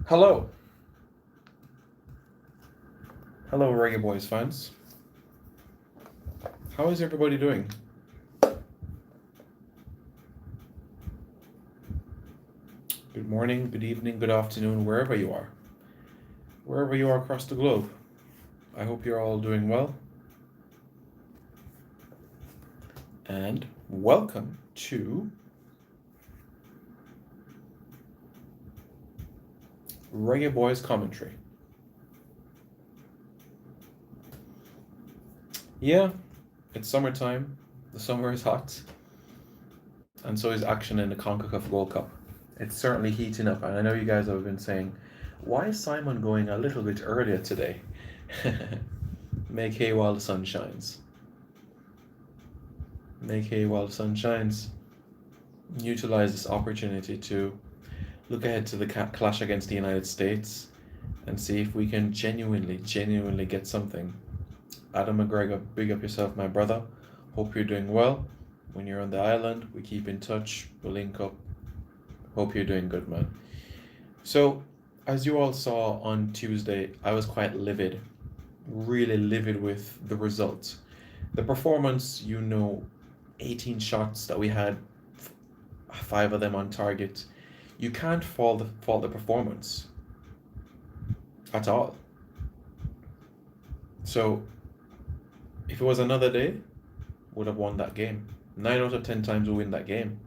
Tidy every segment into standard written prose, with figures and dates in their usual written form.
Hello. Hello, Reggae Boys fans. How is everybody doing? Good morning, good evening, good afternoon, wherever you are. Wherever you are across the globe. I hope you're all doing well. And welcome to Reggae Boys Commentary. Yeah, it's summertime. The summer is hot. And so is action in the CONCACAF World Cup. It's certainly heating up. And I know you guys have been saying, why is Simon going a little bit earlier today? Make hay while the sun shines. Make hay while the sun shines. Utilize this opportunity to look ahead to the clash against the United States and see if we can genuinely get something. Adam McGregor, big up yourself, my brother. Hope you're doing well. When you're on the island, we keep in touch. We'll link up. Hope you're doing good, man. So, as you all saw on Tuesday, I was quite livid, really livid with the results. The performance, 18 shots that we had, 5 of them on target. You can't fault the performance at all. So, if it was another day, would have won that game. 9 out of 10 times we win that game.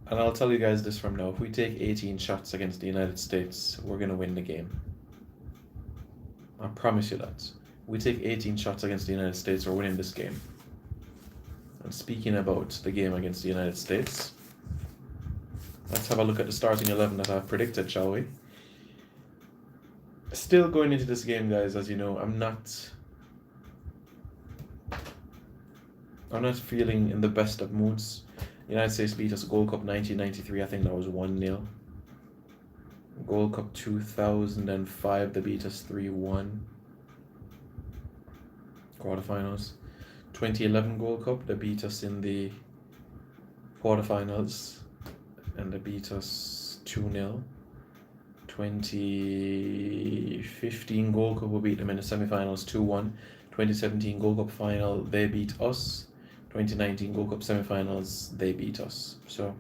And I'll tell you guys this from now. If we take 18 shots against the United States, we're going to win the game. I promise you that. We take 18 shots against the United States, we're winning this game. And speaking about the game against the United States, let's have a look at the starting 11 that I've predicted, shall we? Still going into this game, guys, as you know, I'm not feeling in the best of moods. The United States beat us Gold Cup 1993, I think that was 1-0. Gold Cup 2005, they beat us 3-1. Quarterfinals. 2011 Gold Cup, they beat us in the quarterfinals and they beat us 2-0. 2015 Gold Cup, we beat them in the semifinals 2-1. 2017 Gold Cup final, they beat us. 2019 Gold Cup semifinals, they beat us. So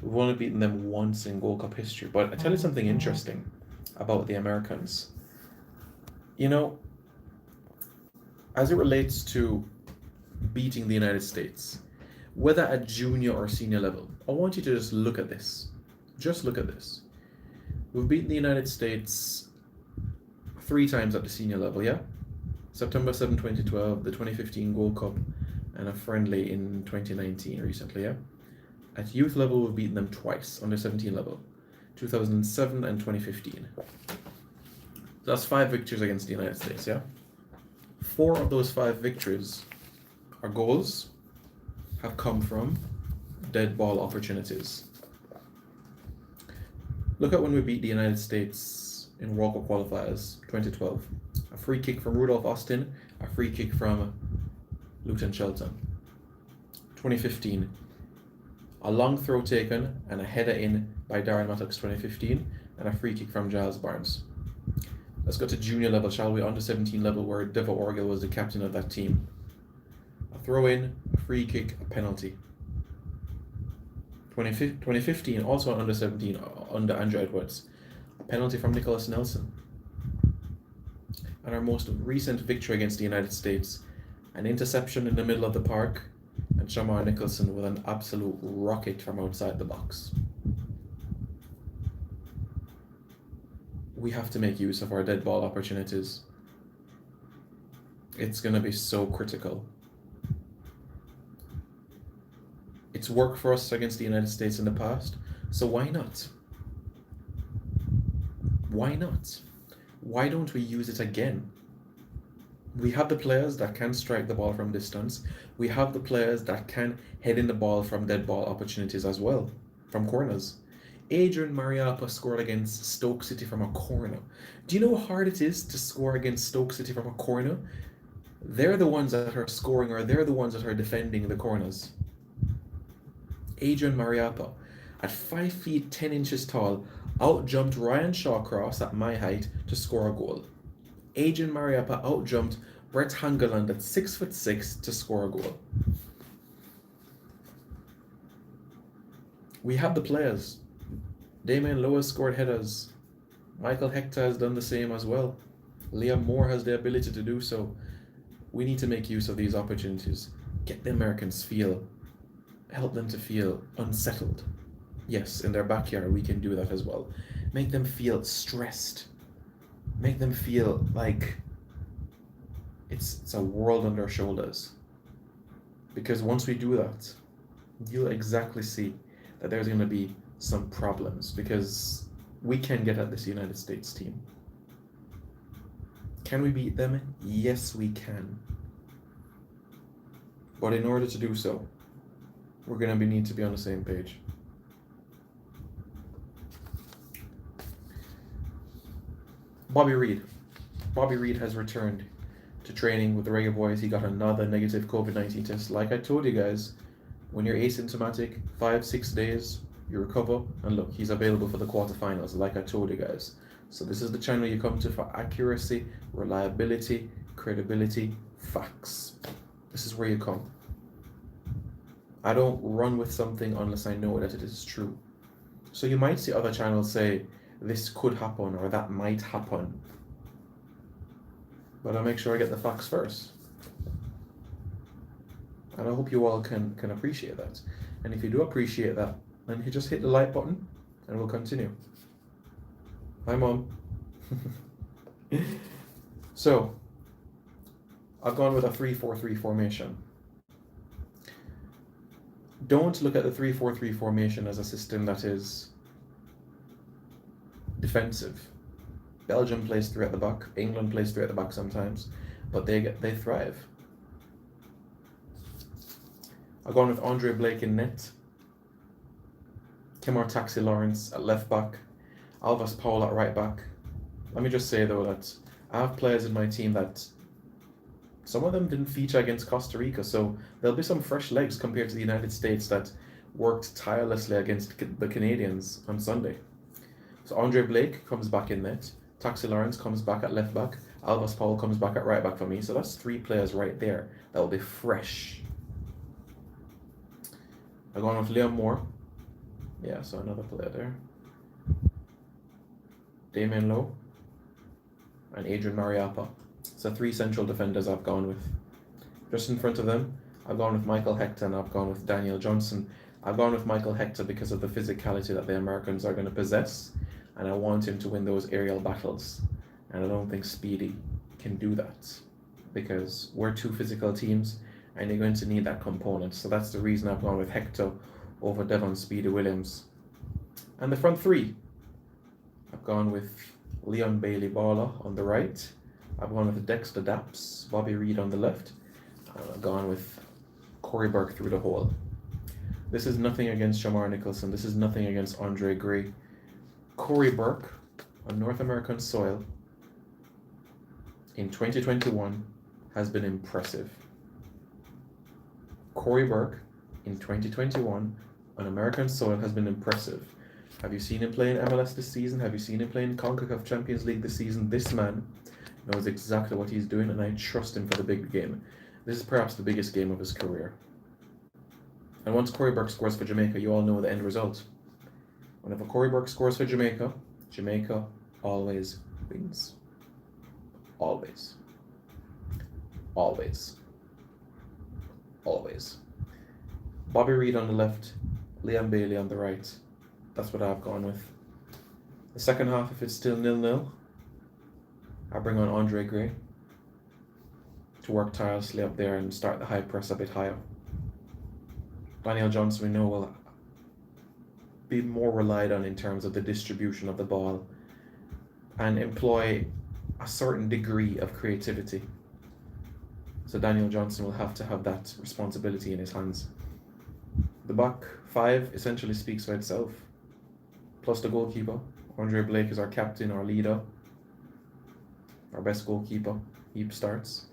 we've only beaten them once in Gold Cup history. But I tell you something interesting about the Americans. As it relates to beating the United States, whether at junior or senior level, I want you to just look at this. Just look at this. We've beaten the United States 3 times at the senior level, yeah? September 7, 2012, the 2015 Gold Cup, and a friendly in 2019 recently, yeah? At youth level, we've beaten them twice, under 17 level, 2007 and 2015. That's 5 victories against the United States, yeah? 4 of those 5 victories are goals, have come from dead ball opportunities. Look at when we beat the United States in World Cup qualifiers, 2012. A free kick from Rudolph Austin, a free kick from Luton Shelton. 2015, a long throw taken and a header in by Darren Mattox 2015, and a free kick from Giles Barnes. Let's go to junior level, shall we? Under 17 level, where Devo Orgel was the captain of that team. A throw in, a free kick, a penalty. 2015, also under 17, under Andrew Edwards. A penalty from Nicholas Nelson. And our most recent victory against the United States, an interception in the middle of the park, and Shamar Nicholson with an absolute rocket from outside the box. We have to make use of our dead ball opportunities. It's going to be so critical. It's worked for us against the United States in the past, so why not? Why not? Why don't we use it again? We have the players that can strike the ball from distance. We have the players that can head in the ball from dead ball opportunities as well, from corners. Adrian Mariappa scored against Stoke City from a corner. Do you know how hard it is to score against Stoke City from a corner? They're the ones that are scoring, or they're the ones that are defending the corners. Adrian Mariappa. at 5 feet 10 inches tall, outjumped Ryan Shawcross at my height to score a goal. Adrian Mariappa outjumped Brett Hangeland at 6'6" to score a goal. We have the players. Damien Lowe has scored headers. Michael Hector has done the same as well. Liam Moore has the ability to do so. We need to make use of these opportunities. Get the Americans help them to feel unsettled. Yes, in their backyard we can do that as well. Make them feel stressed. Make them feel like it's a world on their shoulders. Because once we do that, you'll exactly see that there's going to be some problems, because we can get at this United States team. Can we beat them? Yes, we can. But in order to do so, we're going to need to be on the same page. Bobby Reid. Bobby Reid has returned to training with the Reggae Boys. He got another negative COVID-19 test. Like I told you guys, when you're asymptomatic, 5-6 days, you recover, and look, he's available for the quarterfinals, like I told you guys. So this is the channel you come to for accuracy, reliability, credibility, facts. This is where you come. I don't run with something unless I know that it is true. So you might see other channels say, this could happen or that might happen. But I'll make sure I get the facts first. And I hope you all can appreciate that. And if you do appreciate that, then you just hit the like button and we'll continue. Hi, Mom. So, I've gone with a 3-4-3 formation. Don't look at the 3-4-3 formation as a system that is defensive. Belgium plays 3 at the back. England plays 3 at the back sometimes, but they thrive. I've gone with Andre Blake in net. Kemar Taxi Lawrence at left back. Alvas Powell at right back. Let me just say though that I have players in my team that some of them didn't feature against Costa Rica, so there'll be some fresh legs compared to the United States that worked tirelessly against the Canadians on Sunday. So Andre Blake comes back in net. Taxi Lawrence comes back at left back. Alvas Powell comes back at right back for me. So that's 3 players right there that will be fresh. I've gone with Liam Moore. Yeah, so another player there. Damien Lowe and Adrian Mariappa. So 3 central defenders I've gone with. Just in front of them, I've gone with Michael Hector and I've gone with Daniel Johnson. I've gone with Michael Hector because of the physicality that the Americans are going to possess, and I want him to win those aerial battles. And I don't think Speedy can do that because we're 2 physical teams and you're going to need that component. So that's the reason I've gone with Hector over Devon Speedy Williams. And the front 3, I've gone with Leon Bailey Baller on the right. I've gone with Dexter Daps, Bobby Reid on the left. And I've gone with Corey Burke through the hole. This is nothing against Shamar Nicholson. This is nothing against Andre Gray. Corey Burke on North American soil in 2021 has been impressive. Corey Burke in 2021 on American soil has been impressive. Have you seen him play in MLS this season? Have you seen him play in CONCACAF Champions League this season? This man knows exactly what he's doing, and I trust him for the big game. This is perhaps the biggest game of his career. And once Corey Burke scores for Jamaica, you all know the end result. Whenever Corey Burke scores for Jamaica, Jamaica always wins. Always. Always. Always. Bobby Reid on the left, Liam Bailey on the right. That's what I've gone with. The second half, if it's still 0-0, I bring on Andre Gray to work tirelessly up there and start the high press a bit higher. Daniel Johnson, we know, will be more relied on in terms of the distribution of the ball and employ a certain degree of creativity. So Daniel Johnson will have to have that responsibility in his hands. The back 5 essentially speaks for itself. Plus the goalkeeper. Andre Blake is our captain, our leader, our best goalkeeper. He starts.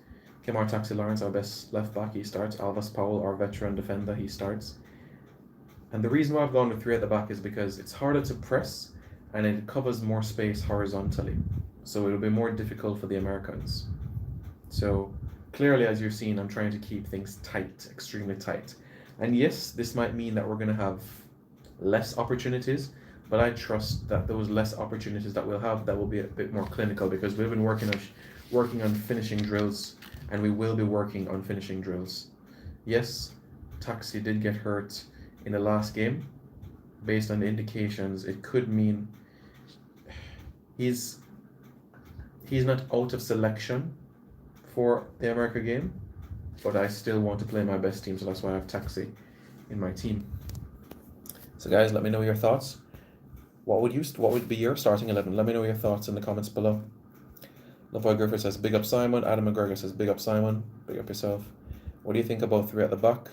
Kemar Taxi Lawrence, our best left back, he starts. Alvas Powell, our veteran defender, he starts. And the reason why I've gone with three at the back is because it's harder to press and it covers more space horizontally. So it'll be more difficult for the Americans. So clearly, as you're seeing, I'm trying to keep things tight, extremely tight. And yes, this might mean that we're going to have less opportunities, but I trust that those less opportunities that we'll have, that will be a bit more clinical, because we've been working on finishing drills, and we will be working on finishing drills. Yes, Taxi did get hurt in the last game. Based on the indications, it could mean he's not out of selection for the America game, but I still want to play my best team, so that's why I have Taxi in my team. So guys, let me know your thoughts. What would be your starting 11? Let me know your thoughts in the comments below. Lavoy Griffith says, big up Simon. Adam McGregor says, big up Simon. Big up yourself. What do you think about three at the back?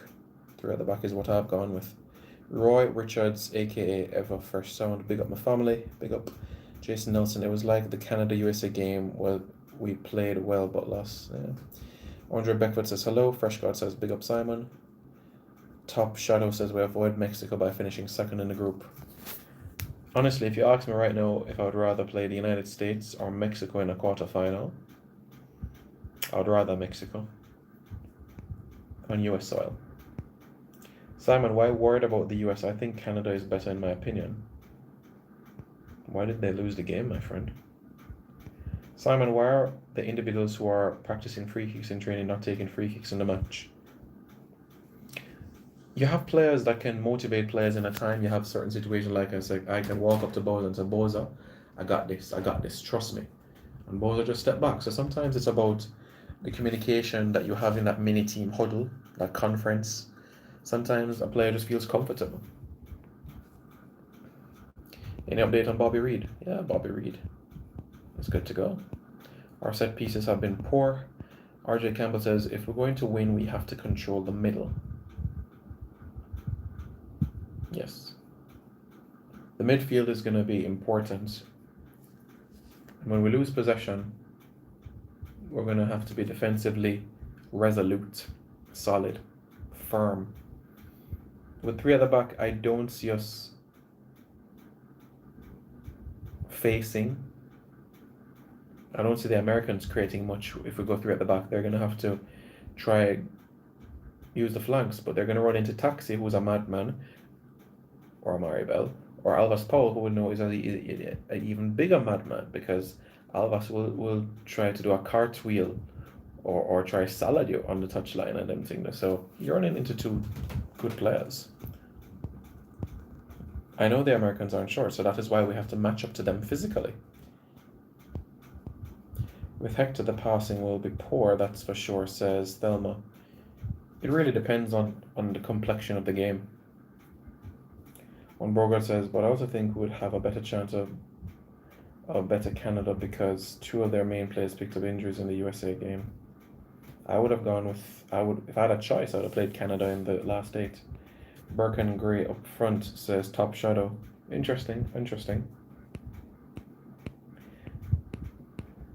Three at the back is what I've gone with. Roy Richards, aka Eva Fresh Sound. Big up my family. Big up Jason Nelson. It was like the Canada-USA game where we played well but lost. Yeah. Andre Beckford says, hello. Fresh God says, big up Simon. Top Shadow says, we avoid Mexico by finishing second in the group. Honestly, if you ask me right now if I would rather play the United States or Mexico in a quarterfinal, I would rather Mexico on US soil. Simon, why worried about the US? I think Canada is better in my opinion. Why did they lose the game, my friend? Simon, why are the individuals who are practicing free kicks in training not taking free kicks in the match? You have players that can motivate players in a time. You have certain situations, like I said, I can walk up to Boza and say, Boza, I got this, trust me. And Boza just step back. So sometimes it's about the communication that you have in that mini team huddle, that conference. Sometimes a player just feels comfortable. Any update on Bobby Reed? Yeah, Bobby Reed is good to go. Our set pieces have been poor. RJ Campbell says, if we're going to win, we have to control the middle. Yes. The midfield is going to be important. When we lose possession, we're going to have to be defensively resolute, solid, firm. With three at the back, I don't see us facing. I don't see the Americans creating much. If we go three at the back, they're going to have to try use the flanks, but they're going to run into Taxi, who's a madman, or Amari Bell, or Alvas Paul, who would know is an even bigger madman, because Alvas will try to do a cartwheel or try salad you on the touchline and them things. So you're running into two good players. I know the Americans aren't short, so that is why we have to match up to them physically. With Hector, the passing will be poor, that's for sure, says Thelma. It really depends on the complexion of the game. One Bogart says, but I also think we would have a better chance of better Canada because two of their main players picked up injuries in the USA game. I would have gone with, if I had a choice, I would have played Canada in the last 8. Birkin Gray up front, says Top Shadow. Interesting.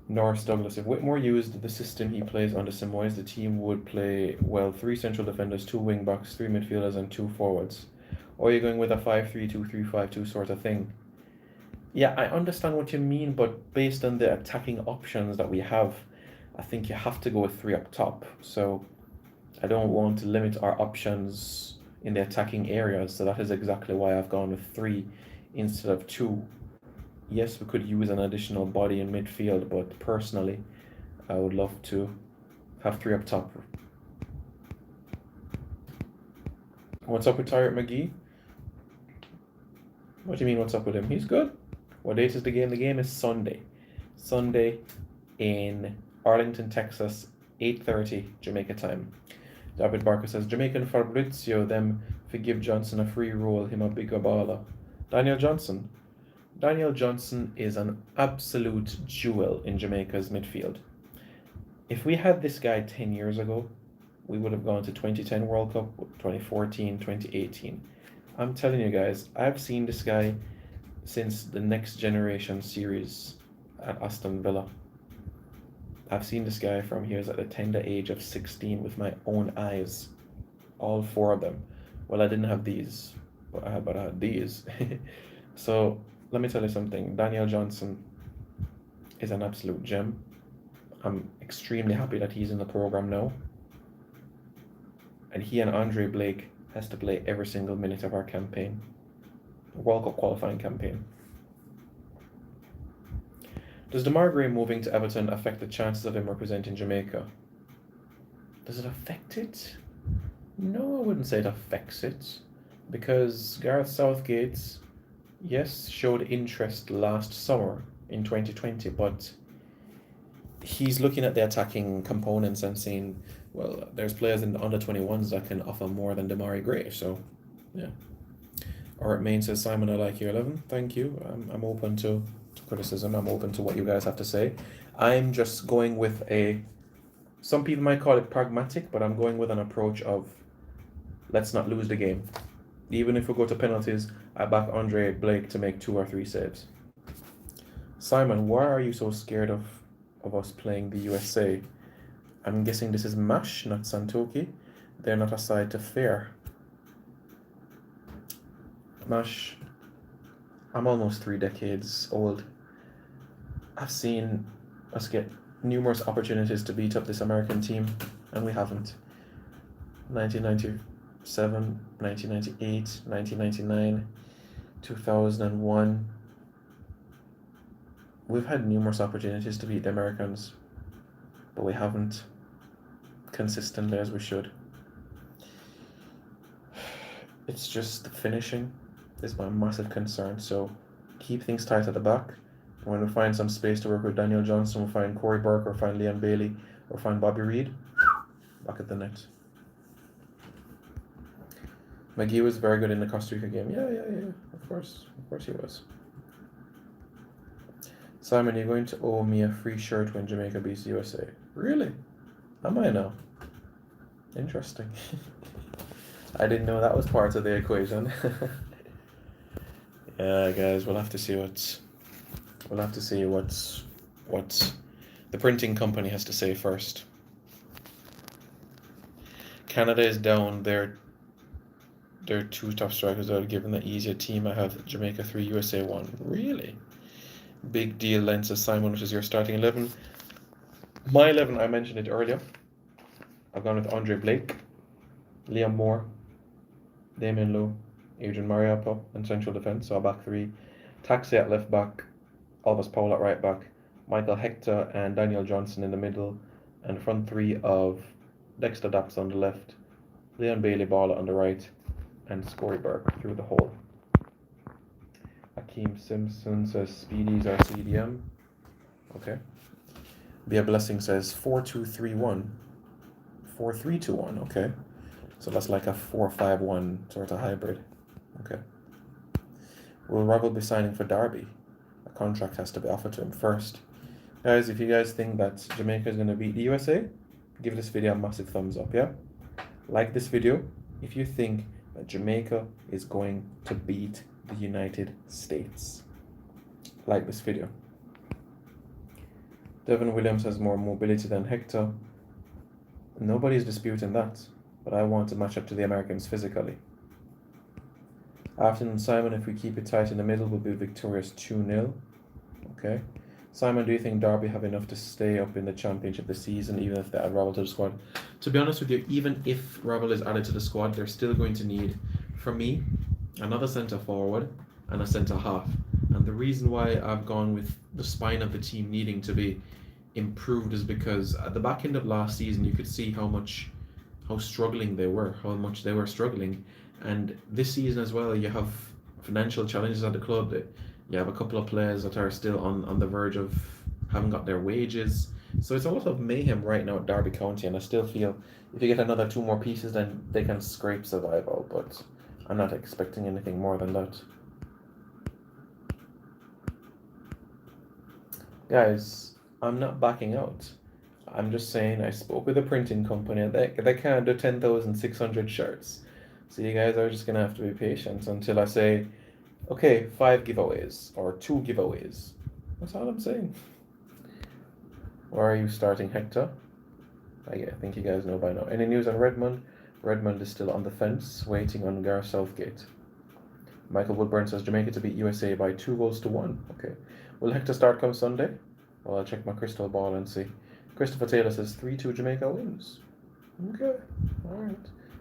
Norris Douglas, if Whitmore used the system he plays under Simoes, the team would play, well, 3 central defenders, 2 wing backs, 3 midfielders, and 2 forwards. Or you're going with a 5-3-2, 3-5-2 sort of thing. Yeah, I understand what you mean, but based on the attacking options that we have, I think you have to go with 3 up top. So I don't want to limit our options in the attacking areas. So that is exactly why I've gone with 3 instead of 2. Yes, we could use an additional body in midfield, but personally, I would love to have 3 up top. What's up with Tyrant McGee? What do you mean, what's up with him? He's good. What date is the game? The game is Sunday. Sunday in Arlington, Texas, 8:30 Jamaica time. David Barker says, Jamaican Fabrizio, them forgive Johnson a free roll, him a bigger baller. Daniel Johnson. Daniel Johnson is an absolute jewel in Jamaica's midfield. If we had this guy 10 years ago, we would have gone to 2010 World Cup, 2014, 2018. I'm telling you guys, I've seen this guy since the Next Generation series at Aston Villa. I've seen this guy from he was at the tender age of 16 with my own eyes. All 4 of them. Well, I didn't have these but I had these. So let me tell you something. Daniel Johnson is an absolute gem. I'm extremely happy that he's in the program now. And he and Andre Blake has to play every single minute of our campaign, World Cup qualifying campaign. Does Demar Gray moving to Everton affect the chances of him representing Jamaica? Does it affect it? No, I wouldn't say it affects it. Because Gareth Southgate, yes, showed interest last summer in 2020, but he's looking at the attacking components and saying, well, there's players in the under 21s that can offer more than Demari Gray. So, yeah. Art Main says, Simon, I like your 11. Thank you. I'm open to criticism. I'm open to what you guys have to say. I'm just going with some people might call it pragmatic, but I'm going with an approach of let's not lose the game. Even if we go to penalties, I back Andre Blake to make 2 or 3 saves. Simon, why are you so scared of us playing the USA? I'm guessing this is MASH, not Santoki. They're not a side to fear. MASH, I'm almost 3 decades old. I've seen us get numerous opportunities to beat up this American team, and we haven't. 1997, 1998, 1999, 2001. We've had numerous opportunities to beat the Americans, but we haven't consistently as we should. It's just the finishing is my massive concern. So keep things tight at the back. And when we find some space to work with Daniel Johnson, we'll find Corey Burke or find Leon Bailey or find Bobby Reed back at the net. McGee was very good in the Costa Rica game. Yeah. Of course he was. Simon, you're going to owe me a free shirt when Jamaica beats the USA. Really? Am I now? Interesting. I didn't know that was part of the equation. Yeah, guys, we'll have to see what the printing company has to say first. Canada is down. Their 2 top strikers are given the easier team. I have Jamaica 3, USA 1. Really? Big deal, Lenses. Simon, which is your starting 11. My 11, I mentioned it earlier. I've gone with Andre Blake, Liam Moore, Damien Lowe, Adrian Mariappa, and central defence, so a back 3. Taxi at left back, Alvis Powell at right back, Michael Hector and Daniel Johnson in the middle, and front 3 of Dexter Daps on the left, Leon Bailey Balla on the right, and Scory Burke through the hole. Akeem Simpson says Speedy's our CDM. Okay. Be a Blessing says 4-2-3-1. 4-3-2-1, okay. So that's like a 4-5-1 sort of hybrid. Okay. Will Ravel be signing for Derby? A contract has to be offered to him first. Guys, if you guys think that Jamaica is going to beat the USA, give this video a massive thumbs up, yeah? Like this video if you think that Jamaica is going to beat the United States. Like this video. Devin Williams has more mobility than Hector. Nobody's disputing that, but I want to match up to the Americans physically. Afternoon, Simon, if we keep it tight in the middle, we'll be victorious 2-0. Okay. Simon, do you think Derby have enough to stay up in the championship this season, even if they add Ravel to the squad? To be honest with you, even if Ravel is added to the squad, they're still going to need, for me, another centre forward and a centre half. And the reason why I've gone with the spine of the team needing to be improved is because at the back end of last season, you could see how struggling they were, how much they were struggling. And this season as well, you have financial challenges at the club. You have a couple of players that are still on the verge of haven't got their wages. So it's a lot of mayhem right now at Derby County, and I still feel if you get another 2 more pieces, then they can scrape survival, but I'm not expecting anything more than that. Guys, I'm not backing out. I'm just saying I spoke with a printing company and they can't do 10,600 shirts. So you guys are just going to have to be patient until I say, okay, 5 giveaways or 2 giveaways. That's all I'm saying. Where are you starting, Hector? I think you guys know by now. Any news on Redmond? Redmond is still on the fence, waiting on Gareth Southgate. Michael Woodburn says Jamaica to beat USA by 2-1. Okay. Will Hector start come Sunday? Well, I'll check my crystal ball and see. Christopher Taylor says 3-2 Jamaica wins. Okay. Alright.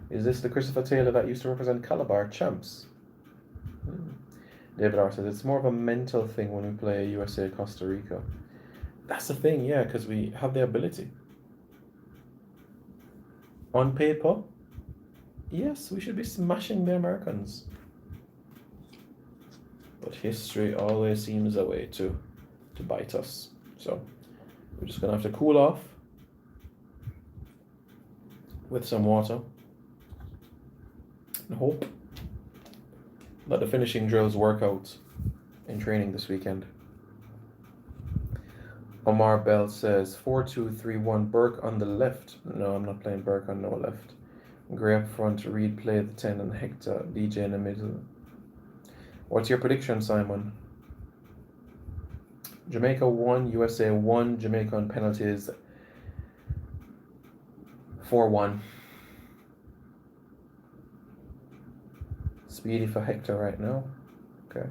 Is this the Christopher Taylor that used to represent Calabar champs? David R says it's more of a mental thing when we play USA Costa Rica. That's the thing, yeah, because we have the ability. On paper, yes, we should be smashing the Americans. But history always seems a way to bite us. So we're just gonna have to cool off with some water and hope that the finishing drills work out in training this weekend. Omar Bell says 4-2-3-1 Burke on the left. No, I'm not playing Burke on no left. Gray up front, Reed play the 10 and Hector, DJ in the middle. What's your prediction, Simon? Jamaica 1, USA 1, Jamaica on penalties 4-1. Speedy for Hector right now. Okay.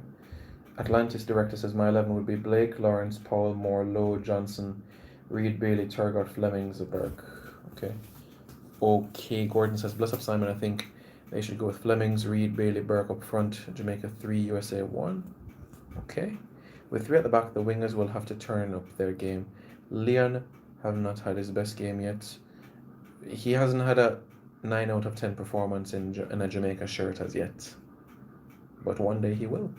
Atlantis director says my 11 would be Blake, Lawrence, Paul, Moore, Lowe, Johnson, Reed, Bailey, Turgott, Fleming, Zaberg. Okay. Okay, Gordon says bless up Simon, I think they should go with Flemings, Reed, Bailey, Burke up front, Jamaica 3, USA 1. Okay. With 3 at the back, the wingers will have to turn up their game. Leon have not had his best game yet. He hasn't had a 9 out of 10 performance in a Jamaica shirt as yet. But one day he will.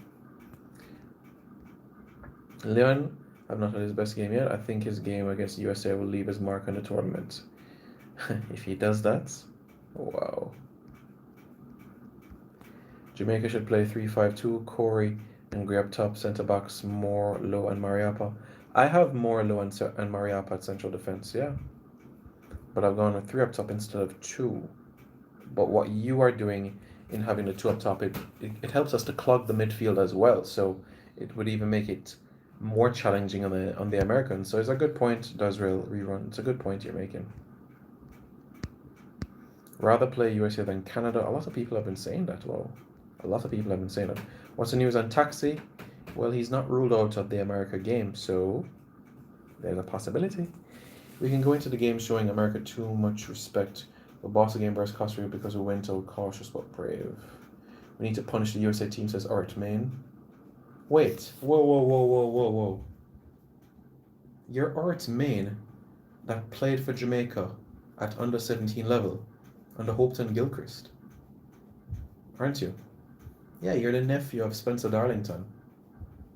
Leon have not had his best game yet. I think his game against USA will leave his mark on the tournament. If he does that, wow. Jamaica should play 3-5-2, Corey and Gray up top, centre backs Moore, Lowe and Mariappa. I have Moore, Lowe and Mariappa at central defence, yeah. But I've gone with 3 up top instead of 2. But what you are doing in having the 2 up top, it helps us to clog the midfield as well. So it would even make it more challenging on the Americans. So it's a good point, Dazrael rerun. It's a good point you're making. Rather play USA than Canada. A lot of people have been saying that. Well, a lot of people have been saying that. What's the news on Taxi? Well, he's not ruled out of the America game, so there's a possibility. We can go into the game showing America too much respect. We'll boss the game versus Costa Rica because we went out cautious but brave. We need to punish the USA team, says Art Main. Wait. Whoa. You're Art Main that played for Jamaica at under 17 level under Hopeton Gilchrist. Aren't you? Yeah, you're the nephew of Spencer Darlington.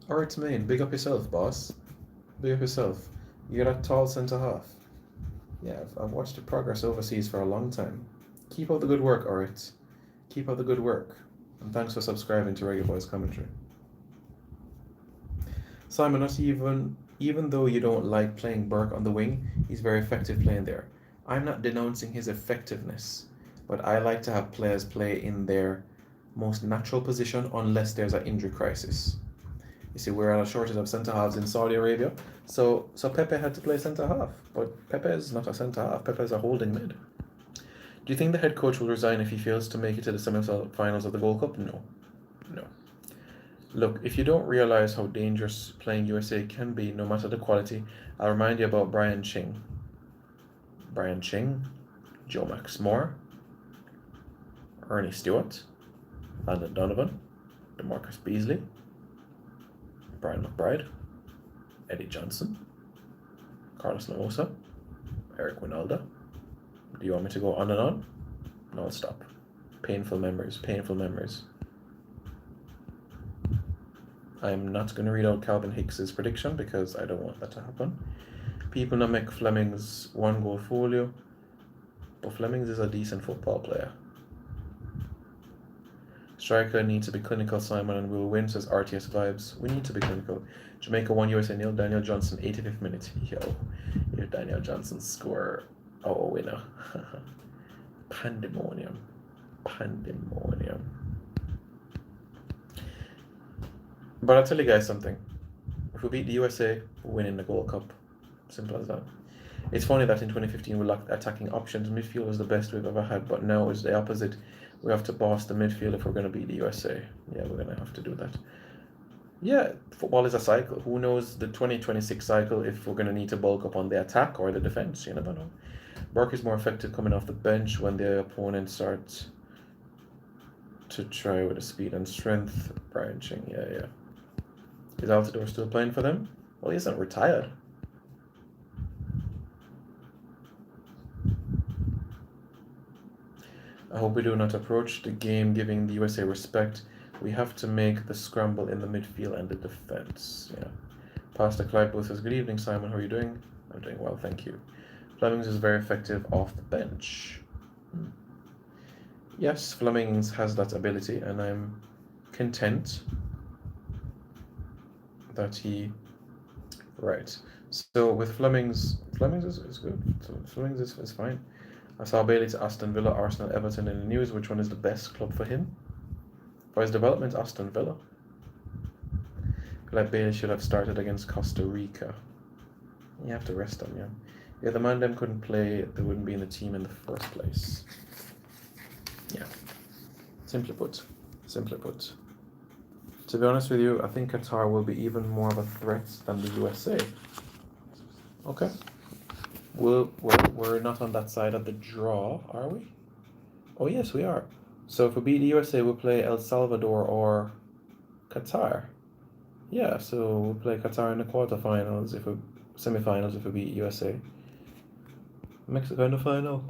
Art Main, big up yourself, boss. Big up yourself. You're that tall centre half. Yeah, I've watched your progress overseas for a long time. Keep up the good work, Art. Keep up the good work. And thanks for subscribing to Reggae Boys Commentary. Simon, not even though you don't like playing Burke on the wing, he's very effective playing there. I'm not denouncing his effectiveness, but I like to have players play in their most natural position unless there's an injury crisis. You see, we're at a shortage of centre halves in Saudi Arabia, so Pepe had to play centre half, but Pepe is not a centre half. Pepe is a holding mid. Do you think the head coach will resign if he fails to make it to the semi-finals of the Gold Cup? No. Look, if you don't realize how dangerous playing USA can be, no matter the quality, I'll remind you about Brian Ching, Joe Max Moore, Ernie Stewart, Landon Donovan, DeMarcus Beasley, Brian McBride, Eddie Johnson, Carlos Lamosa, Eric Winalda. Do you want me to go on and on? No, I'll stop. Painful memories. I'm not going to read out Calvin Hicks's prediction because I don't want that to happen. People now make Fleming's 1-goal folio, but Flemings is a decent football player. Striker needs to be clinical, Simon, and we'll win, says RTS Vibes. We need to be clinical. Jamaica 1, USA 0, Daniel Johnson, 85th minute. Yo, if Daniel Johnson score a winner. Pandemonium. But I'll tell you guys something. If we beat the USA, we're winning the Gold Cup. Simple as that. It's funny that in 2015 we lacked attacking options. Midfield was the best we've ever had, but now it's the opposite. We have to boss the midfield if we're going to beat the USA. Yeah, we're going to have to do that. Yeah, football is a cycle. Who knows the 2026 cycle if we're going to need to bulk up on the attack or the defense? You never know. Burke is more effective coming off the bench when the opponent starts to try with the speed and strength branching. Yeah. Is Altidore still playing for them? Well, he isn't retired. I hope we do not approach the game giving the USA respect. We have to make the scramble in the midfield and the defense. Yeah. Pastor Clive Booth says, good evening, Simon. How are you doing? I'm doing well, thank you. Flemings is very effective off the bench. Yes, Flemings has that ability, and I'm content that he... Right. So with Flemings is good. So Flemings is fine. I saw Bailey to Aston Villa, Arsenal, Everton in the news. Which one is the best club for him? For his development, Aston Villa. Like Bailey should have started against Costa Rica. You have to rest him, yeah. Yeah, the man them couldn't play, they wouldn't be in the team in the first place. Yeah. Simply put. To be honest with you, I think Qatar will be even more of a threat than the USA. Okay. We're not on that side of the draw, are we? Oh yes, we are. So if we beat the USA, we'll play El Salvador or Qatar. Yeah, so we'll play Qatar in the quarterfinals semifinals if we beat USA. Mexico in the final.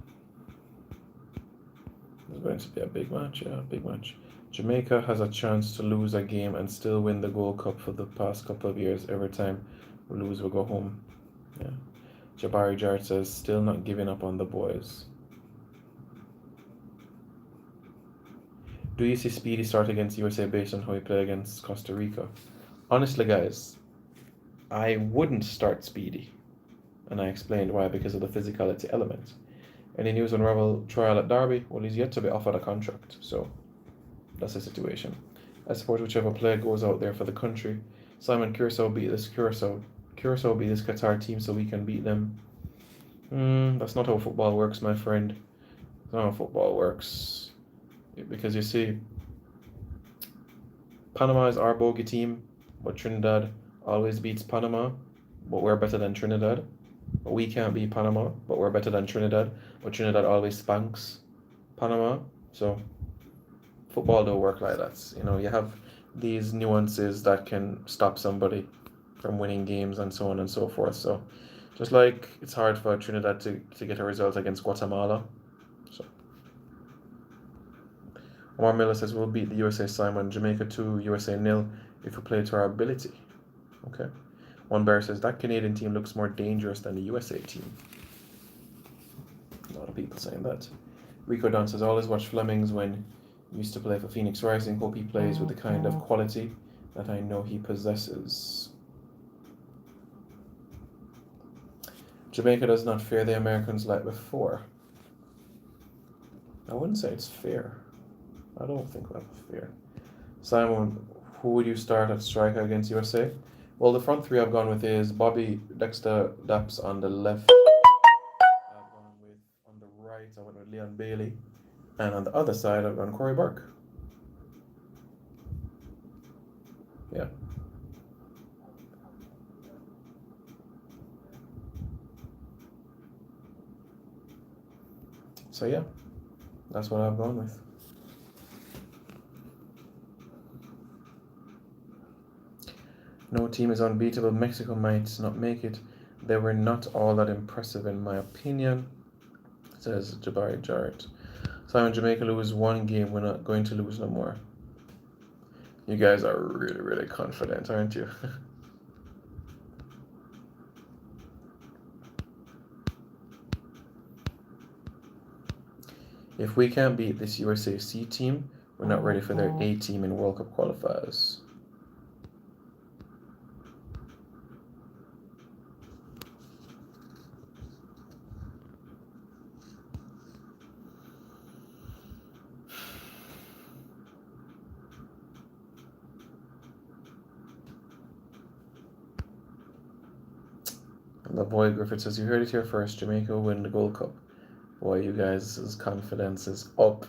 It's going to be a big match, yeah, big match. Jamaica has a chance to lose a game and still win the Gold Cup for the past couple of years. Every time we lose, we'll go home. Yeah. Jabari Jart says, still not giving up on the boys. Do you see Speedy start against USA based on how he played against Costa Rica? Honestly, guys, I wouldn't start Speedy. And I explained why, because of the physicality element. Any news on Ravel trial at Derby? Well, he's yet to be offered a contract, so that's the situation. I support whichever player goes out there for the country. Simon, Curacao beat this Qatar team so we can beat them. That's not how football works, my friend. That's not how football works. Because you see, Panama is our bogey team, but Trinidad always beats Panama, but we're better than Trinidad. But we can't beat Panama, but we're better than Trinidad. But Trinidad always spanks Panama. So football don't work like that. You know, you have these nuances that can stop somebody from winning games and so on and so forth. So just like it's hard for Trinidad to get a result against Guatemala. So Omar Miller says we'll beat the USA, Simon. Jamaica 2, USA 0 if we play to our ability. Okay. One bear says that Canadian team looks more dangerous than the USA team. A lot of people saying that. Rico Don says always watch Flemings when he used to play for Phoenix Rising. Hope he plays with the kind of quality that I know he possesses. Jamaica does not fear the Americans like before. I wouldn't say it's fair. I don't think we have a fear. Simon, who would you start at striker against USA? Well, the front three I've gone with is Bobby, Dexter, Daps on the left. I've gone with, on the right, I went with Leon Bailey. And on the other side, I've gone Corey Burke. Yeah. So yeah, that's what I've gone with. No team is unbeatable. Mexico might not make it. They were not all that impressive in my opinion, says Jabari Jarrett. Simon, Jamaica lose one game, we're not going to lose no more. You guys are really, really confident, aren't you? If we can't beat this USA C team, we're not ready for their A team in World Cup qualifiers. The boy Griffith says, you heard it here first, Jamaica will win the Gold Cup. Boy, you guys' confidence is up.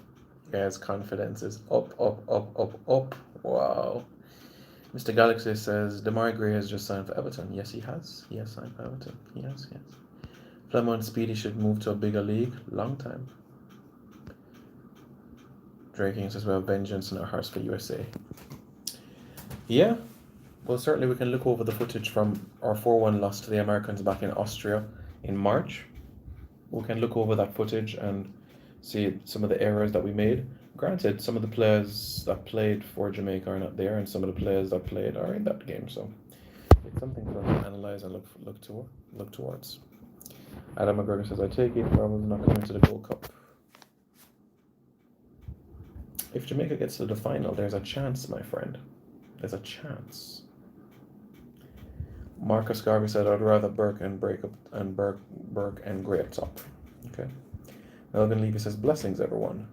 Guys, confidence is up, up, up, up, up. Wow. Mr. Galaxy says Demar Gray has just signed for Everton. Yes, he has. He has signed for Everton. He has, yes. Flemont Speedy should move to a bigger league. Long time. Draking says, well, vengeance in our hearts for USA. Yeah. Well, certainly we can look over the footage from our 4-1 loss to the Americans back in Austria in March. We can look over that footage and see some of the errors that we made. Granted, some of the players that played for Jamaica are not there, and some of the players that played are in that game. So it's something for us to analyze and look towards. Adam McGregor says, I take it Rebels not coming to the Gold Cup. If Jamaica gets to the final, there's a chance, my friend. There's a chance. Marcus Garvey said, I'd rather Burke and break up and Burke and Gray up top. Okay. Melvin Levy says, blessings everyone.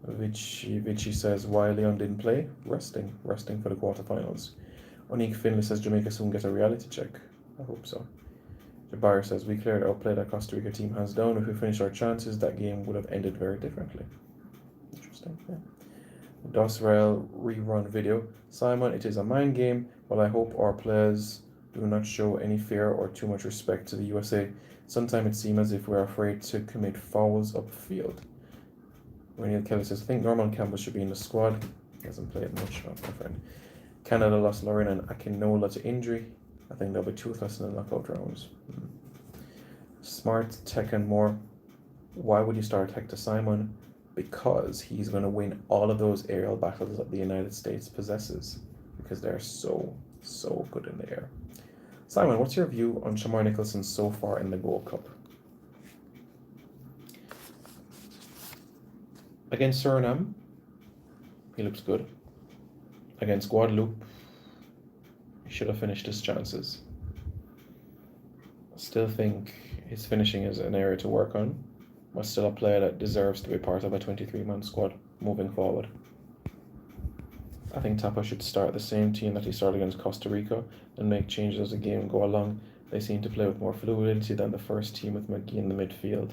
Vichy says, why Leon didn't play? Resting for the quarterfinals. Onique Finley says, Jamaica soon get a reality check. I hope so. Jabari says, we cleared outplayed that Costa Rica team hands down. If we finished our chances, that game would have ended very differently. Interesting, yeah. Dosrael rerun video. Simon, it is a mind game, but I hope our players do not show any fear or too much respect to the USA. Sometimes it seems as if we're afraid to commit fouls upfield. Neil Kelly says, I think Norman Campbell should be in the squad. He hasn't played much, my friend. Canada lost Lauren and Akinola to injury. I think they'll be toothless in the knockout rounds. Smart, Tech and more. Why would you start Hector Simon? Because he's going to win all of those aerial battles that the United States possesses. Because they're so good in the air. Simon, what's your view on Shamar Nicholson so far in the Gold Cup? Against Suriname, he looks good. Against Guadeloupe, he should have finished his chances. I still think his finishing is an area to work on, but still a player that deserves to be part of a 23-man squad moving forward. I think Tapa should start the same team that he started against Costa Rica and make changes as the game go along. They seem to play with more fluidity than the first team with McGee in the midfield.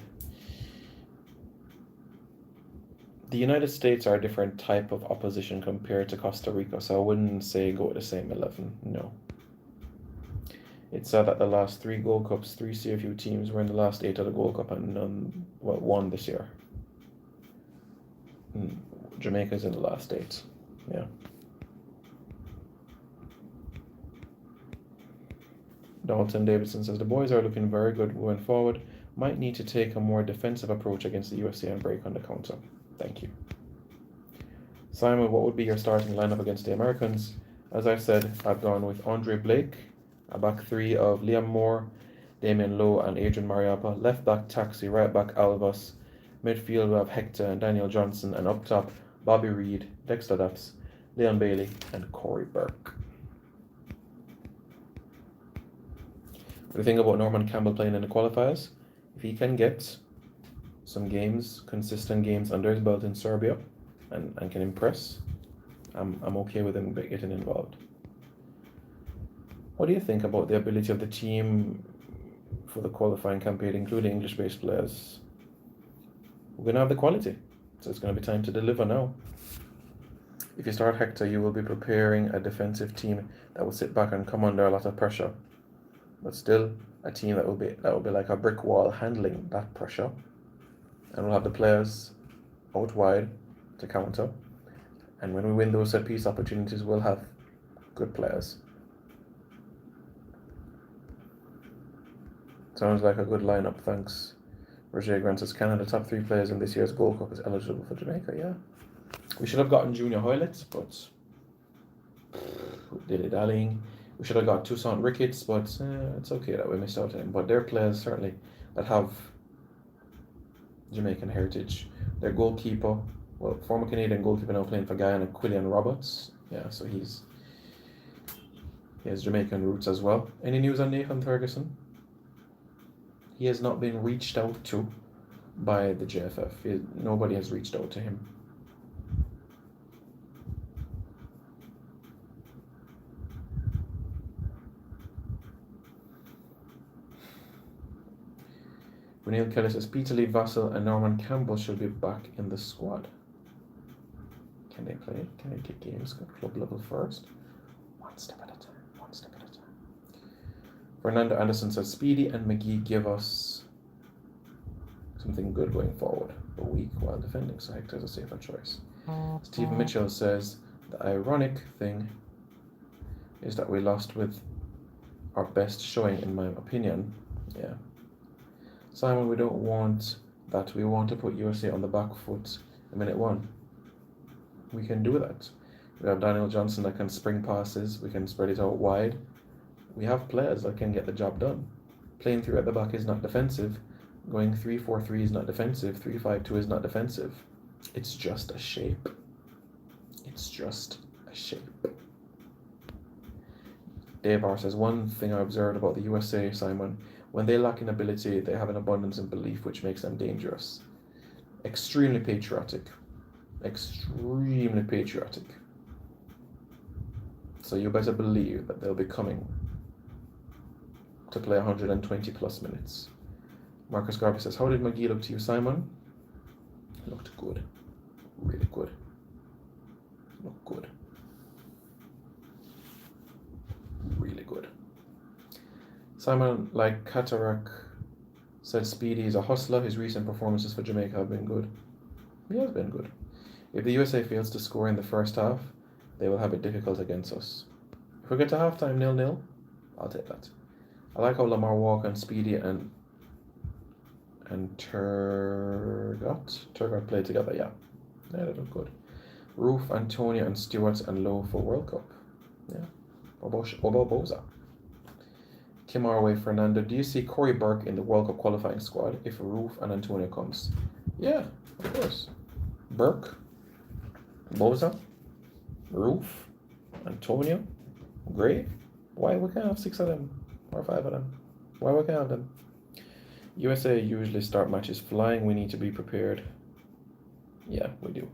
The United States are a different type of opposition compared to Costa Rica, so I wouldn't say go with the same 11, no. It's sad that the last 3 Gold Cups, 3 CFU teams were in the last 8 of the Gold Cup and none, well, 1 this year. Jamaica's in the last 8, yeah. Dalton Davidson says, the boys are looking very good going forward. Might need to take a more defensive approach against the USA and break on the counter. Thank you. Simon, what would be your starting lineup against the Americans? As I said, I've gone with Andre Blake, a back 3 of Liam Moore, Damian Lowe, and Adrian Mariappa. Left back Taxi, right back Alvas. Midfield we have Hector and Daniel Johnson, and up top Bobby Reed, Dexter Dapps, Leon Bailey, and Corey Burke. What do you think about Norman Campbell playing in the qualifiers? If he can get some games, consistent games under his belt in Serbia and can impress, I'm okay with him getting involved. What do you think about the ability of the team for the qualifying campaign, including English-based players? We're going to have the quality, so it's going to be time to deliver now. If you start Hector, you will be preparing a defensive team that will sit back and come under a lot of pressure, but still a team that will be like a brick wall handling that pressure. And we'll have the players out wide to counter. And when we win those set piece opportunities, we'll have good players. Sounds like a good lineup, thanks. Roger Grant says, Canada top 3 players in this year's Gold Cup is eligible for Jamaica, yeah. We should have gotten Junior Hoylett, but dilly-dallying. We should have got Toussaint Ricketts, but it's okay that we missed out on him. But they're players, certainly, that have Jamaican heritage. Their goalkeeper, well, former Canadian goalkeeper now playing for Guyana, Quillian Roberts. Yeah, so he has Jamaican roots as well. Any news on Nathan Ferguson? He has not been reached out to by the JFF. Nobody has reached out to him. Neil Kelly says, Peter Lee Vassell and Norman Campbell should be back in the squad. Can they play? Can they get games at club level first? One step at a time. One step at a time. Fernando Anderson says Speedy and McGee give us something good going forward, but weak while defending, so Hector's a safer choice. Steve Mitchell says the ironic thing is that we lost with our best showing, in my opinion. Yeah. Simon, we don't want that. We want to put USA on the back foot in minute 1. We can do that. We have Daniel Johnson that can spring passes. We can spread it out wide. We have players that can get the job done. Playing 3 at the back is not defensive. Going 3-4-3 is not defensive. 3-5-2 is not defensive. It's just a shape. It's just a shape. Dave R says, one thing I observed about the USA, Simon, when they lack in ability, they have an abundance in belief, which makes them dangerous. Extremely patriotic. Extremely patriotic. So you better believe that they'll be coming to play 120 plus minutes. Marcus Garvey says, how did McGee look to you, Simon? He looked good. Really good. Looked good. Really good. Simon, like Katarak said, Speedy is a hustler. His recent performances for Jamaica have been good. He has been good. If the USA fails to score in the first half, they will have it difficult against us. If we get to halftime 0-0, I'll take that. I like how Lamar Walker and Speedy and Turgot played together. Yeah, they look good. Roof, Antonia, and Stewart and Lowe for World Cup. Yeah. Boza. Kim Arway, Fernando. Do you see Corey Burke in the World Cup qualifying squad if Roof and Antonia comes? Yeah, of course. Burke, Boza, Roof, Antonio, Gray. Why we can't have 6 of them or 5 of them? Why we can't have them? USA usually start matches flying. We need to be prepared. Yeah, we do.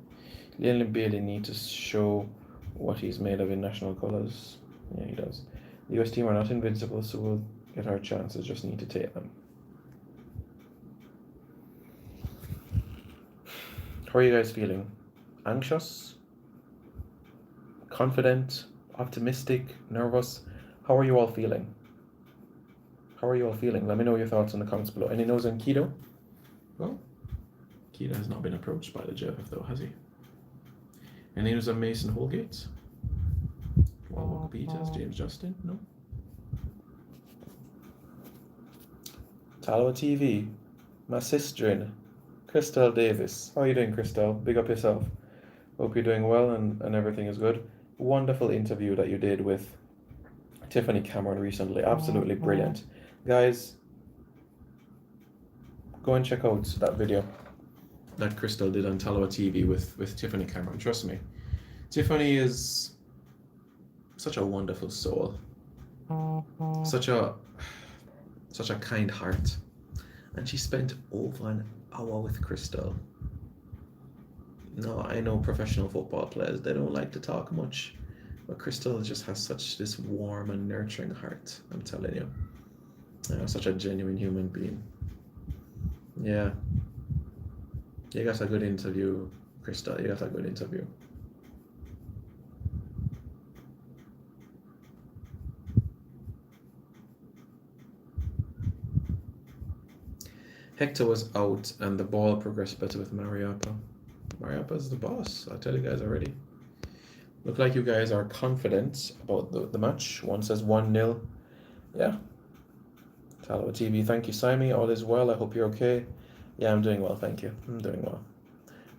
Leland Bailey needs to show what he's made of in national colours. Yeah, he does. The US team are not invincible, so we'll get our chances. Just need to take them. How are you guys feeling? Anxious? Confident? Optimistic? Nervous? How are you all feeling? How are you all feeling? Let me know your thoughts in the comments below. Any news on Keto? Well, Keto has not been approached by the JFF though, has he? Any news on Mason Holgate? Well, Peters, James Justin? No. Talwa TV, my sister, Crystal Davis. How are you doing, Crystal? Big up yourself. Hope you're doing well and everything is good. Wonderful interview that you did with Tiffany Cameron recently. Absolutely brilliant. Guys, go and check out that video that Crystal did on Talwa TV with Tiffany Cameron. Trust me. Tiffany is such a wonderful soul. Such a kind heart. And she spent over an hour with Crystal. No, I know professional football players, they don't like to talk much. But Crystal just has such this warm and nurturing heart, I'm telling you. Such a genuine human being. Yeah. You got a good interview, Crystal. You got a good interview. Hector was out and the ball progressed better with Mariappa. Mariappa's the boss, I'll tell you guys already. Look like you guys are confident about the match. One says 1-0. Yeah. Talwa TV, thank you, Simon. All is well. I hope you're okay. Yeah, I'm doing well, thank you. I'm doing well.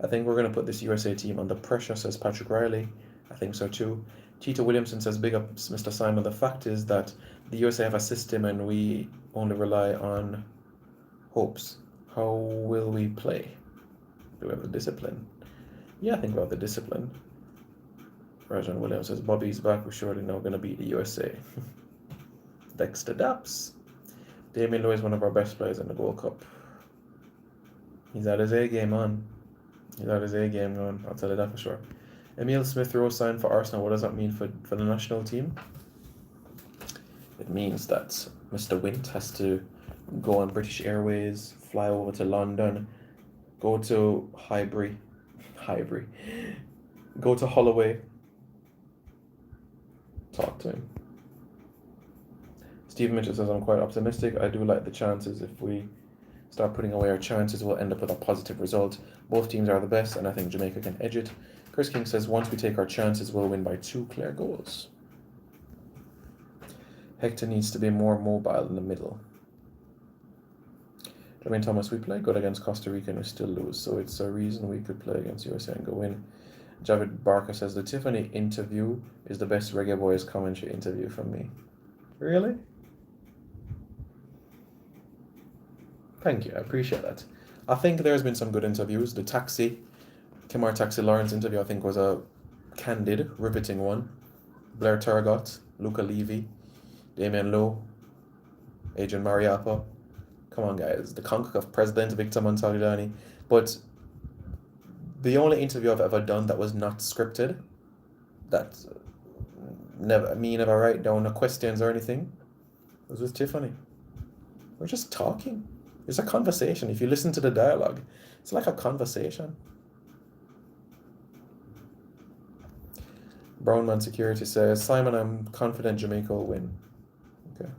I think we're going to put this USA team under pressure, says Patrick Riley. I think so too. Tito Williamson says, big up, Mr. Simon. The fact is that the USA have a system and we only rely on hopes. How will we play? Do we have the discipline? Yeah, I think we have the discipline. Rajan Williams says, Bobby's back. We're surely now going to beat the USA. Dexter Daps. Damien Lowe is one of our best players in the Gold Cup. He's at his A game on. He's at his A game on. I'll tell you that for sure. Emile Smith-Rowe signed for Arsenal. What does that mean for the national team? It means that Mr. Wint has to go on British Airways, fly over to London, go to Highbury, Go to Holloway. Talk to him. Stephen Mitchell says, I'm quite optimistic. I do like the chances. If we start putting away our chances, we'll end up with a positive result. Both teams are the best, and I think Jamaica can edge it. Chris King says, once we take our chances, we'll win by 2 clear goals. Hector needs to be more mobile in the middle. Jermaine Thomas, we play good against Costa Rica and we still lose, so it's a reason we could play against USA and go in. Javid Barker says, the Tiffany interview is the best Reggae Boys commentary interview from me. Really? Thank you, I appreciate that. I think there's been some good interviews. The Kimar Taxi Lawrence interview, I think, was a candid, riveting one. Blair Turgott, Luca Levy, Damien Lowe, Adrian Mariappa. Come on, guys. The CONCACAF president, Victor Montalidani. But the only interview I've ever done that was not scripted, that never write down the questions or anything, was with Tiffany. We're just talking. It's a conversation. If you listen to the dialogue, it's like a conversation. Brownman Security says, Simon, I'm confident Jamaica will win. Okay.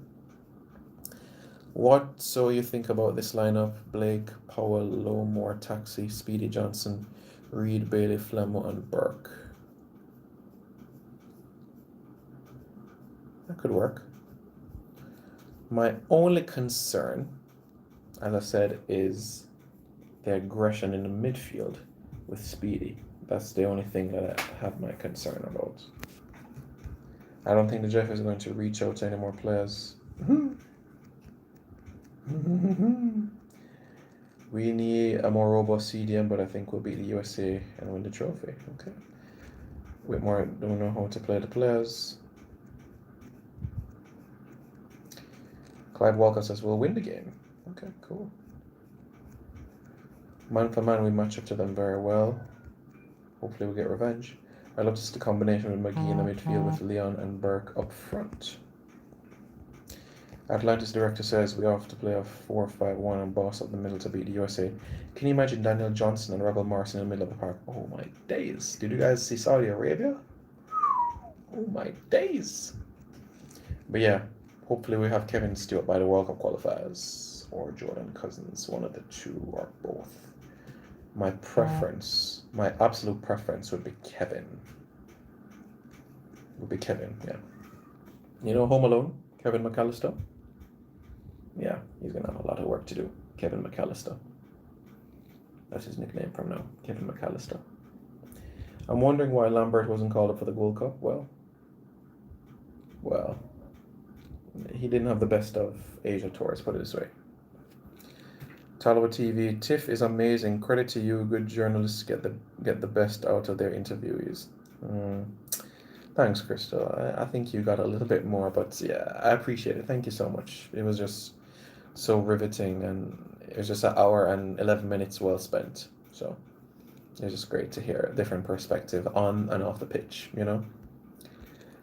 What so you think about this lineup? Blake, Powell, Lowmore, Taxi, Speedy Johnson, Reed, Bailey, Flemo, and Burke. That could work. My only concern, as I said, is the aggression in the midfield with Speedy. That's the only thing that I have my concern about. I don't think the Jeff is going to reach out to any more players. We need a more robust CDM, but I think we'll beat the USA and win the trophy. Okay. Whitmore don't know how to play the players. Clyde Walker says we'll win the game. Okay, cool. Man for man, we match up to them very well. Hopefully we get revenge. I love just the combination with McGee in the midfield with Leon and Burke up front. Atlantis director says we have to play a 4-5-1 and boss up the middle to beat the USA. Can you imagine Daniel Johnson and Rebel Morrison in the middle of the park? Oh my days. Did you guys see Saudi Arabia? Oh my days. But yeah, hopefully we have Kevin Stewart by the World Cup qualifiers. Or Jordan Cousins, one of the two or both. My preference, my absolute preference would be Kevin. Yeah. You know Home Alone? Kevin McAllister? Yeah, he's going to have a lot of work to do. Kevin McAllister. That's his nickname from now. Kevin McAllister. I'm wondering why Lambert wasn't called up for the Gold Cup. Well, he didn't have the best of Asia tours, put it this way. Talawa TV, Tiff is amazing. Credit to you. Good journalists get the best out of their interviewees. Thanks, Crystal. I think you got a little bit more, but yeah, I appreciate it. Thank you so much. It was just so riveting, and it was just an hour and 11 minutes well spent. So it was just great to hear a different perspective on and off the pitch, you know?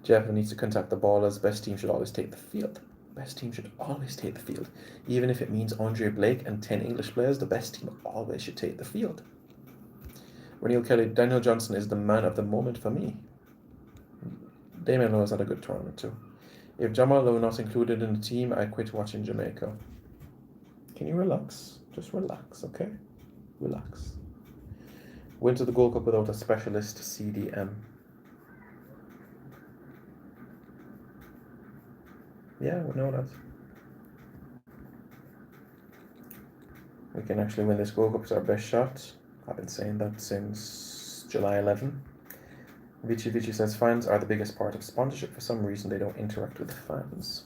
Jeff needs to contact the ballers. Best team should always take the field. Best team should always take the field. Even if it means Andre Blake and 10 English players, the best team always should take the field. Renil Kelly, Daniel Johnson is the man of the moment for me. Damien Lowe has had a good tournament too. If Jamal Lowe not included in the team, I quit watching Jamaica. Can you relax? Just relax, okay? Relax. Went to the Gold Cup without a specialist CDM. Yeah, we know that. We can actually win this Gold Cup. It's our best shot. I've been saying that since July 11. Vici says fans are the biggest part of sponsorship. For some reason, they don't interact with the fans.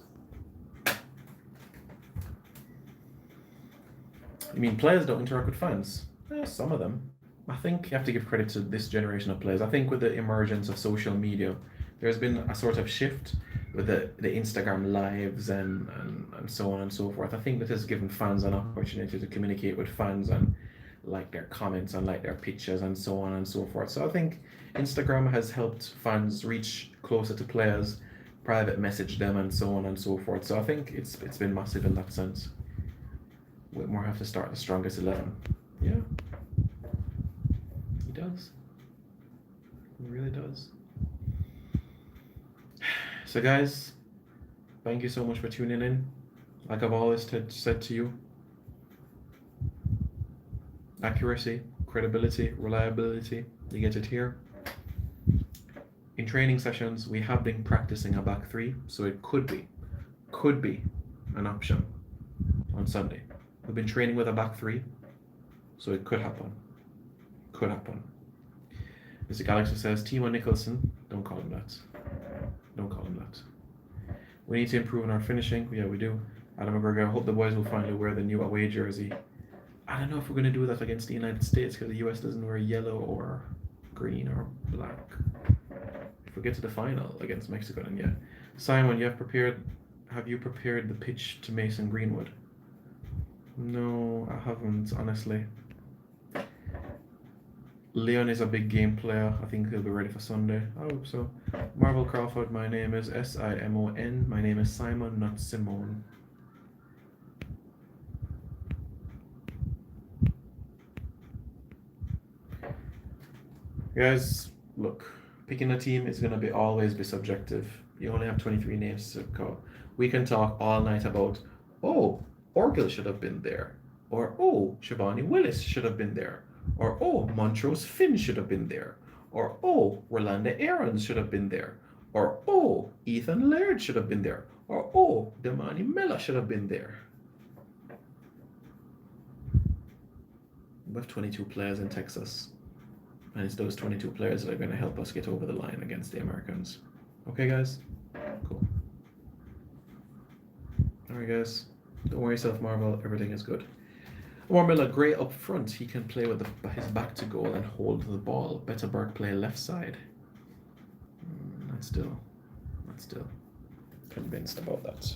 You mean players don't interact with fans? Some of them. I think you have to give credit to this generation of players. I think with the emergence of social media, there's been a sort of shift with the Instagram lives and so on and so forth. I think that has given fans an opportunity to communicate with fans and like their comments and like their pictures and so on and so forth. So I think Instagram has helped fans reach closer to players, private message them and so on and so forth. So I think it's been massive in that sense. Whitmore have to start the strongest 11. Yeah, he does. It really does. So guys, thank you so much for tuning in. Like I've always said to you, accuracy, credibility, reliability, you get it here. In training sessions, we have been practicing a back three, so it could be an option on Sunday. We've been training with a back three, so it could happen. Could happen. Mr. Galaxy says, Timo Nicholson, don't call him that. Don't call him that. We need to improve on our finishing. Yeah, we do. Adam McGregor, I hope the boys will finally wear the new away jersey. I don't know if we're going to do that against the United States because the US doesn't wear yellow or green or black. If we get to the final against Mexico, then yeah. Simon, have you prepared the pitch to Mason Greenwood? No, I haven't, honestly. Leon is a big game player. I think he'll be ready for Sunday. I hope so. Marvel Crawford, my name is Simon. My name is Simon, not Simone. Guys, look, picking a team is going to always be subjective. You only have 23 names to call. We can talk all night about, oh, Orgel should have been there. Or, oh, Shabani Willis should have been there. Or, oh, Montrose Finn should have been there. Or, oh, Rolanda Aarons should have been there. Or, oh, Ethan Laird should have been there. Or, oh, Damani Mella should have been there. We have 22 players in Texas. And it's those 22 players that are going to help us get over the line against the Americans. Okay, guys? Cool. Alright, guys. Don't worry yourself, Marvel. Everything is good. Miller, Gray up front. He can play with his back to goal and hold the ball. Better Burke play left side. Not still convinced about that.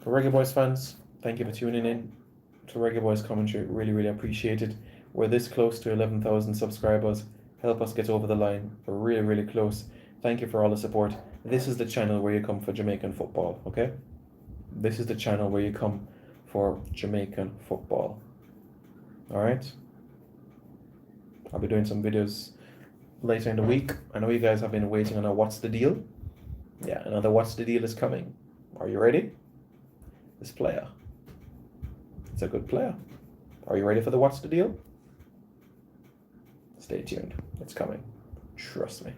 For Reggae Boys fans, thank you for tuning in to Reggae Boys commentary. Really, really appreciate it. We're this close to 11,000 subscribers. Help us get over the line. We're really, really close. Thank you for all the support. This is the channel where you come for Jamaican football, okay? This is the channel where you come for Jamaican football. Alright? I'll be doing some videos later in the week. I know you guys have been waiting on a What's the Deal? Yeah, another What's the Deal is coming. Are you ready? This player. It's a good player. Are you ready for the What's the Deal? Stay tuned. It's coming. Trust me.